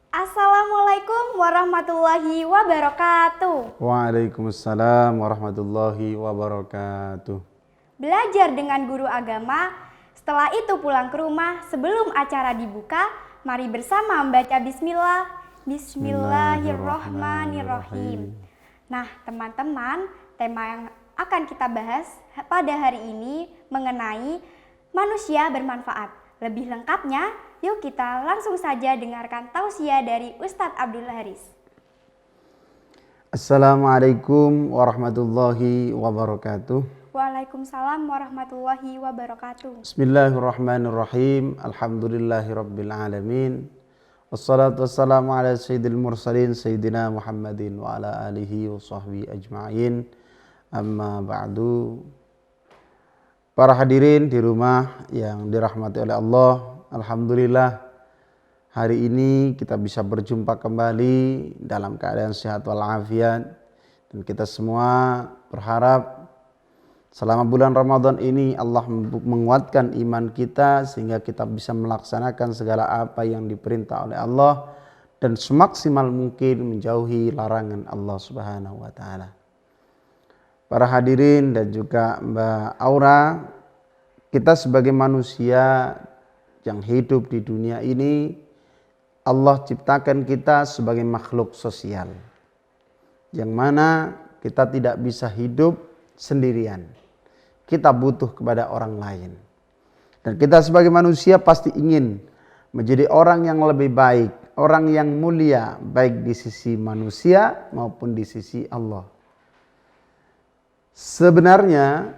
Assalamualaikum warahmatullahi wabarakatuh. Waalaikumsalam warahmatullahi wabarakatuh. Belajar dengan guru agama, setelah itu pulang ke rumah sebelum acara dibuka, mari bersama membaca bismillah. Bismillahirrohmanirrohim. Nah teman-teman, tema yang akan kita bahas pada hari ini mengenai manusia bermanfaat. Lebih lengkapnya, yuk kita langsung saja dengarkan tausiah dari Ustadz Abdul Haris. Assalamualaikum warahmatullahi wabarakatuh. Waalaikumsalam warahmatullahi wabarakatuh. Bismillahirrahmanirrahim. Alhamdulillahi rabbil alamin. Wassalatu wassalamu ala sayyidil mursalin sayyidina Muhammadin wa ala alihi wa sahbihi ajma'in. Amma ba'du. Para hadirin di rumah yang dirahmati oleh Allah, alhamdulillah hari ini kita bisa berjumpa kembali dalam keadaan sehat walafiat, dan kita semua berharap selama bulan Ramadan ini Allah menguatkan iman kita sehingga kita bisa melaksanakan segala apa yang diperintah oleh Allah dan semaksimal mungkin menjauhi larangan Allah Subhanahu wa taala. Para hadirin dan juga Mbak Aura, kita sebagai manusia yang hidup di dunia ini, Allah ciptakan kita sebagai makhluk sosial, yang mana kita tidak bisa hidup sendirian. Kita butuh kepada orang lain. Dan kita sebagai manusia pasti ingin menjadi orang yang lebih baik, orang yang mulia, baik di sisi manusia maupun di sisi Allah. Sebenarnya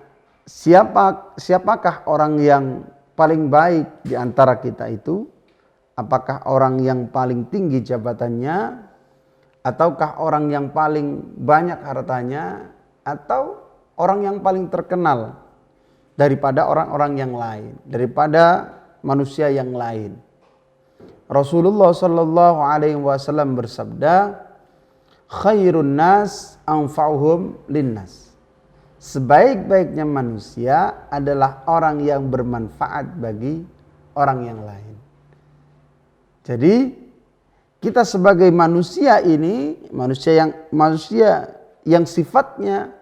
siapakah orang yang paling baik di antara kita itu? Apakah orang yang paling tinggi jabatannya, ataukah orang yang paling banyak hartanya, atau orang yang paling terkenal daripada orang-orang yang lain, daripada manusia yang lain? Rasulullah sallallahu alaihi wasallam bersabda, khairun nas anfa'uhum linnas. Sebaik-baiknya manusia adalah orang yang bermanfaat bagi orang yang lain. Jadi kita sebagai manusia ini, manusia yang sifatnya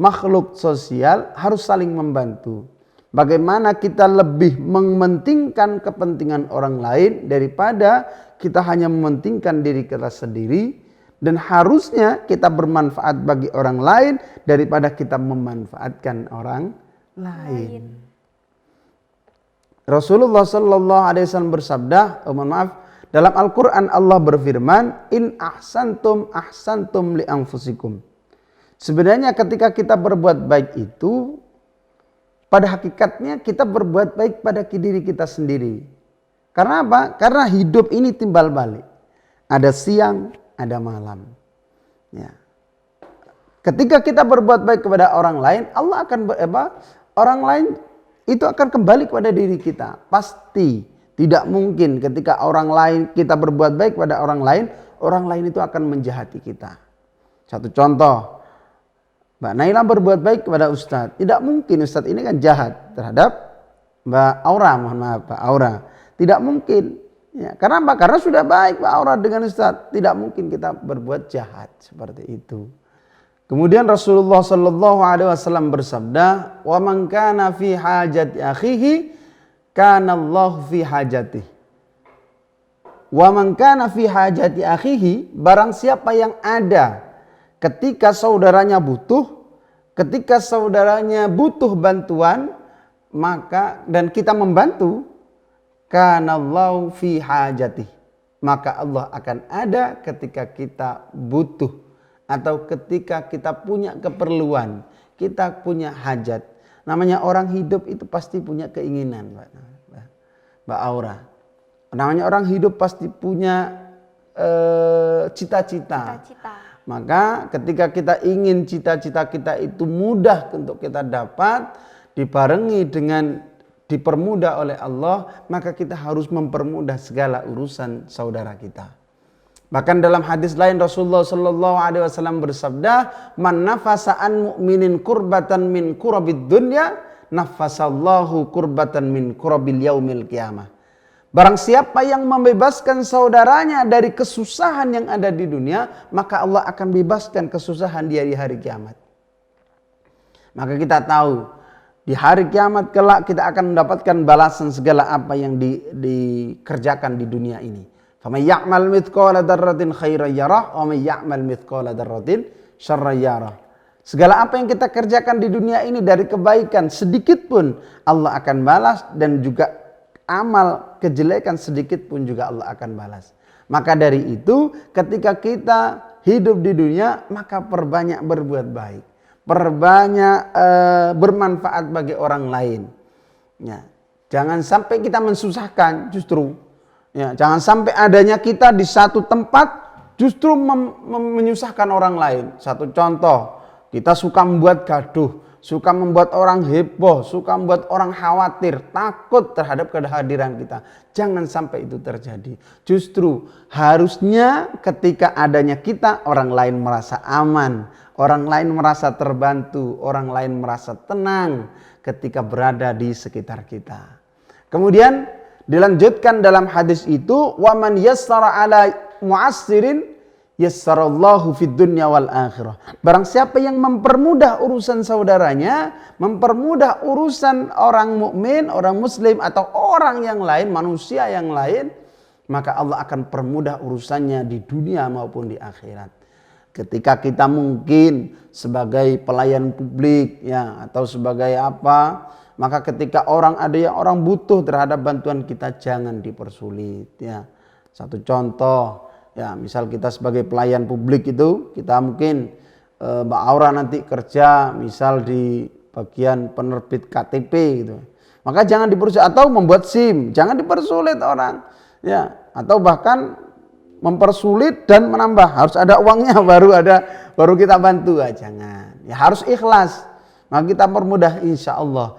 makhluk sosial, harus saling membantu. Bagaimana kita lebih mementingkan kepentingan orang lain daripada kita hanya mementingkan diri kita sendiri, dan harusnya kita bermanfaat bagi orang lain daripada kita memanfaatkan orang lain. Rasulullah sallallahu alaihi wasallam bersabda, dalam Al-Quran Allah berfirman, in ahsantum ahsantum li anfusikum. Sebenarnya ketika kita berbuat baik itu, pada hakikatnya kita berbuat baik pada diri kita sendiri. Karena apa? Karena hidup ini timbal balik. Ada siang, ada malam. Ya. Ketika kita berbuat baik kepada orang lain, Allah akan orang lain itu akan kembali kepada diri kita. Pasti tidak mungkin ketika orang lain kita berbuat baik kepada orang lain itu akan menjahati kita. Satu contoh, Mbak Naila berbuat baik kepada Ustadz. Tidak mungkin Ustadz ini kan jahat terhadap Mbak Aura, mohon maaf Mbak Aura. Tidak mungkin. Ya, karena apa? Karena sudah baik Mbak Aura dengan Ustadz. Tidak mungkin kita berbuat jahat seperti itu. Kemudian Rasulullah sallallahu alaihi wasallam bersabda, "Wa man kana fi hajati akhihi, kana Allah fi hajatihi." Wa man kana fi hajati akhihi, barang siapa yang ada ketika saudaranya butuh bantuan, maka dan kita membantu, kanallahu fi hajatih, maka Allah akan ada ketika kita butuh atau ketika kita punya keperluan, kita punya hajat. Namanya orang hidup itu pasti punya keinginan, Mbak Aura. Namanya orang hidup pasti punya cita-cita. Maka ketika kita ingin cita-cita kita itu mudah untuk kita dapat, dibarengi dengan dipermudah oleh Allah, maka kita harus mempermudah segala urusan saudara kita. Bahkan dalam hadis lain Rasulullah sallallahu alaihi wasallam bersabda, "Man nafasa an mu'minin kurbatan min kurabid dunya, nafasallahu kurbatan min kurabil yaumil qiyamah." Barang siapa yang membebaskan saudaranya dari kesusahan yang ada di dunia, maka Allah akan bebaskan kesusahan dia di hari kiamat. Maka kita tahu di hari kiamat kelak kita akan mendapatkan balasan segala apa yang dikerjakan di dunia ini. Faman ya'mal mithqala dzarratin khairan yarah wa man ya'mal mithqala dzarratin syarran yarah. Segala apa yang kita kerjakan di dunia ini dari kebaikan sedikit pun Allah akan balas, dan juga amal kejelekan sedikit pun juga Allah akan balas. Maka dari itu ketika kita hidup di dunia, maka perbanyak berbuat baik, perbanyak bermanfaat bagi orang lain. Ya, jangan sampai kita mensusahkan, justru ya, jangan sampai adanya kita di satu tempat justru menyusahkan orang lain. Satu contoh, kita suka membuat gaduh, suka membuat orang heboh, suka membuat orang khawatir, takut terhadap kehadiran kita. Jangan sampai itu terjadi. Justru harusnya ketika adanya kita, orang lain merasa aman, orang lain merasa terbantu, orang lain merasa tenang ketika berada di sekitar kita. Kemudian dilanjutkan dalam hadis itu, wa man yassara ala mu'assirin yassarallahu fid dunya wal akhirah. Barang siapa yang mempermudah urusan saudaranya, mempermudah urusan orang mukmin, orang muslim atau orang yang lain, manusia yang lain, maka Allah akan permudah urusannya di dunia maupun di akhirat. Ketika kita mungkin sebagai pelayan publik ya, atau sebagai apa, maka ketika ada yang orang butuh terhadap bantuan kita, jangan dipersulit ya. Satu contoh, ya, misal kita sebagai pelayan publik itu, kita mungkin Mbak Aura nanti kerja misal di bagian penerbit KTP gitu. Maka jangan dipersulit, atau membuat SIM, jangan dipersulit orang. Ya, atau bahkan mempersulit dan menambah, harus ada uangnya baru kita bantu. Jangan. Ya, harus ikhlas. Maka kita permudah, insya Allah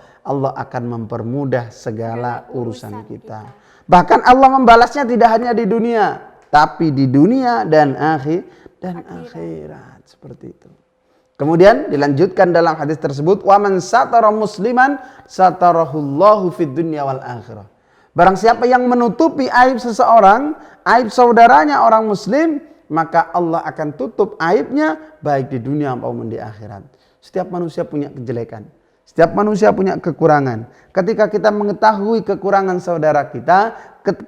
akan mempermudah segala urusan kita. Bahkan Allah membalasnya tidak hanya di dunia, tapi di dunia dan akhirat. Seperti itu. Kemudian dilanjutkan dalam hadis tersebut, wa man satara musliman satarahullahu fid dunya wal akhirah. Barang siapa yang menutupi aib seseorang, aib saudaranya orang muslim, maka Allah akan tutup aibnya baik di dunia maupun di akhirat. Setiap manusia punya kejelekan, setiap manusia punya kekurangan. Ketika kita mengetahui kekurangan saudara kita,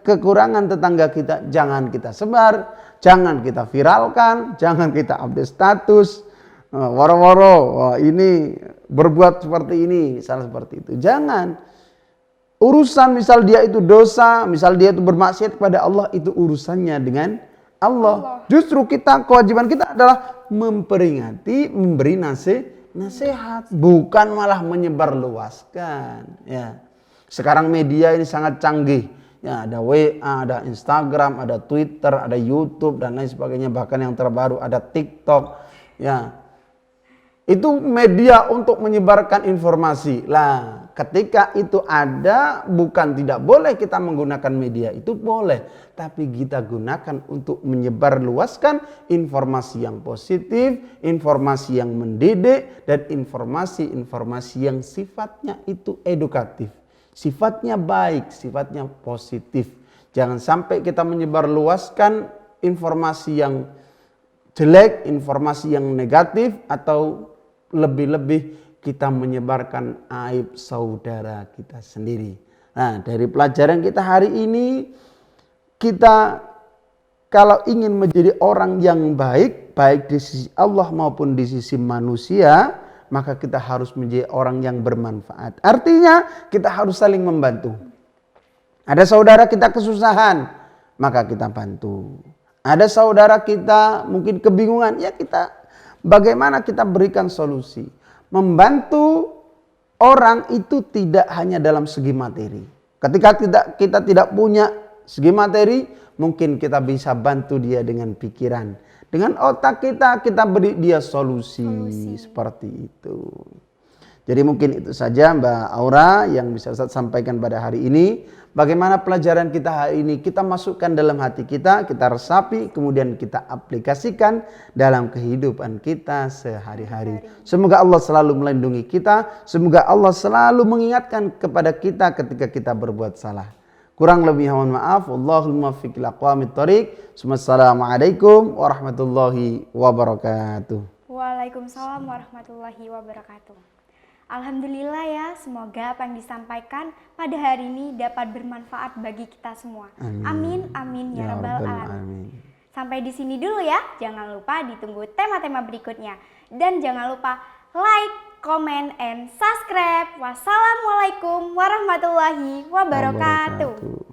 kekurangan tetangga kita, jangan kita sebar, jangan kita viralkan, jangan kita update status, woro-woro, ini berbuat seperti ini, salah seperti itu. Jangan. Urusan misal dia itu dosa, misal dia itu bermaksiat kepada Allah, itu urusannya dengan Allah. Justru kewajiban kita adalah memperingati, memberi nasihat, bukan malah menyebarluaskan. Ya. Sekarang media ini sangat canggih. Ya, ada WA, ada Instagram, ada Twitter, ada YouTube dan lain sebagainya. Bahkan yang terbaru ada TikTok. Ya, itu media untuk menyebarkan informasi. Lah, ketika itu ada, bukan tidak boleh kita menggunakan media itu, boleh. Tapi kita gunakan untuk menyebarluaskan informasi yang positif, informasi yang mendidik, dan informasi-informasi yang sifatnya itu edukatif. Sifatnya baik, sifatnya positif. Jangan sampai kita menyebarluaskan informasi yang jelek, informasi yang negatif, atau lebih-lebih kita menyebarkan aib saudara kita sendiri. Nah, dari pelajaran kita hari ini, kita kalau ingin menjadi orang yang baik, baik di sisi Allah maupun di sisi manusia, maka kita harus menjadi orang yang bermanfaat. Artinya kita harus saling membantu. Ada saudara kita kesusahan, maka kita bantu. Ada saudara kita mungkin kebingungan, ya bagaimana kita berikan solusi. Membantu orang itu tidak hanya dalam segi materi. Ketika kita tidak punya segi materi, mungkin kita bisa bantu dia dengan pikiran. Dengan otak kita beri dia solusi. Seperti itu. Jadi mungkin itu saja Mbak Aura yang bisa Ustaz sampaikan pada hari ini. Bagaimana pelajaran kita hari ini kita masukkan dalam hati kita resapi, kemudian kita aplikasikan dalam kehidupan kita sehari-hari. Semoga Allah selalu melindungi kita, semoga Allah selalu mengingatkan kepada kita ketika kita berbuat salah. Kurang lebih mohon maaf. Wallahul muwaffiq ila aqwamit thoriq. Assalamualaikum warahmatullahi wabarakatuh. Waalaikumsalam warahmatullahi wabarakatuh. Alhamdulillah ya, semoga apa yang disampaikan pada hari ini dapat bermanfaat bagi kita semua. Amin, amin ya rabbal alamin. Sampai di sini dulu ya, jangan lupa ditunggu tema-tema berikutnya. Dan jangan lupa like, comment, and subscribe. Wassalamualaikum warahmatullahi wabarakatuh.